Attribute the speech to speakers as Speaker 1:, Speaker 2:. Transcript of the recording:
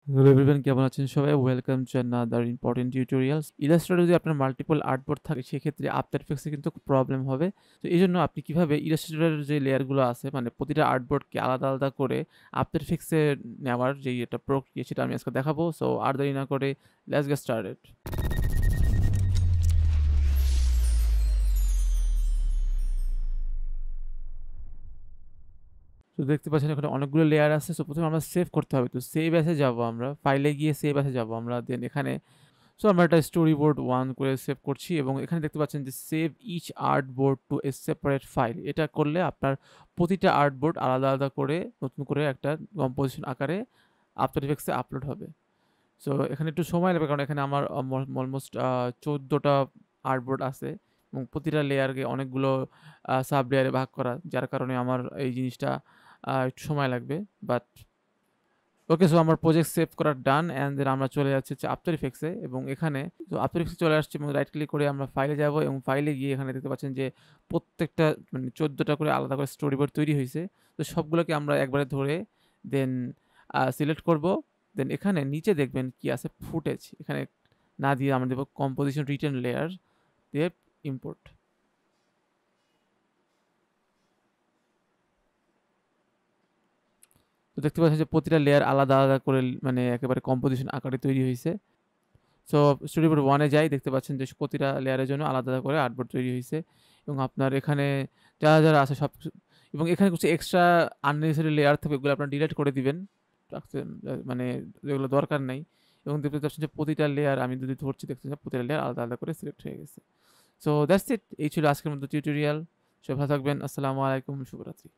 Speaker 1: Hello everyone, কেমন আছেন সবাই? Welcome to another important tutorials. ইলাস্ট্রেটরে যদি আপনার মাল্টিপল আর্টবোর্ড থাকে সেক্ষেত্রে আফটার ইফেক্টসে কিন্তু খুব প্রবলেম হবে। তো এইজন্য আপনি কিভাবে ইলাস্ট্রেটরের যে লেয়ারগুলো আছে মানে প্রতিটা আর্টবোর্ডকে আলাদা, আলাদা করে আফটার ইফেক্টসে নেওয়ার যেই একটা প্রক্রিয়া সেটা আমি আজকে দেখাবো। সো আর দেরি না করে লেটস গেট স্টার্টেড। তো দেখতে পাচ্ছেন এখানে অনেকগুলো লেয়ার আছে। সো প্রথমে আমরা সেভ করতে হবে। তো সেভ অ্যাসে যাবো আমরা। ফাইলে গিয়ে সেভ অ্যাসে যাবো আমরা। দেন এখানে সো আমরা একটা স্টোরিবোর্ড 1 করে সেভ করছি এবং এখানে দেখতে পাচ্ছেন যে save each artboard to a separate file. এটা করলে আপনার প্রতিটা আর্টবোর্ড আলাদা, আলাদা করে নতুন করে একটা কম্পোজিশন আকারে আফটার ইফেক্টসে আপলোড হবে। সো এখানে একটু সময় লাগবে কারণ এখানে আমার অলমোস্ট 14 টা আর্টবোর্ড আছে এবং প্রতিটা লেয়ারকে অনেকগুলো সাব লেয়ারে ভাগ করা। যার কারণে আমার এই জিনিসটা একটু সময় লাগবে। বাট ওকে, সো আমার প্রজেক্ট সেভ করা ডান অ্যান্ড দেন আমরা চলে যাচ্ছি হচ্ছে আফটার ইফেক্টসে এবং এখানে তো আফটার ইফেক্টসে চলে আসছি এবং রাইট ক্লিক করে আমরা ফাইলে যাব এবং ফাইলে গিয়ে এখানে দেখতে পাচ্ছেন যে প্রত্যেকটা মানে 14টা করে আলাদা করে স্টোরিবোর্ড তৈরি হয়েছে। তো সবগুলোকে আমরা একবারে ধরে দেন সিলেক্ট করব। দেন এখানে নিচে দেখবেন কি আছে ফুটেজ, এখানে না দিয়ে আমরা দেবো কম্পোজিশন রিটার্ন লেয়ার দিয়ে ইম্পোর্ট। তো দেখতে পাচ্ছেন যে প্রতিটা লেয়ার আলাদা আলাদা করে মানে একেবারে কম্পোজিশন আকারে তৈরি হয়েছে। সো স্টোরিবোর্ড 1 এ যাই, দেখতে পাচ্ছেন যে প্রতিটা লেয়ারের জন্য আলাদা করে আর্টবোর্ড তৈরি হইছে এবং আপনার এখানে যারা আছে সবকিছু এবং এখানে কিছু এক্সট্রা আননেসেসারি লেয়ার থাকবে এগুলো আপনারা ডিলিট করে দিবেন। মানে যেগুলো দরকার নাই এবং দেখতে পাচ্ছেন যে প্রতিটা লেয়ার আমি যদি ধরছি দেখতে পাচ্ছেন প্রতিটা লেয়ার আলাদা, আলাদা করে সিলেক্ট হয়ে গেছে। So that's it. এই ছিল আজকের মতো টিউটোরিয়াল। সবাই ভালো থাকবেন। আসসালামু আলাইকুম। শুভরাত্রি।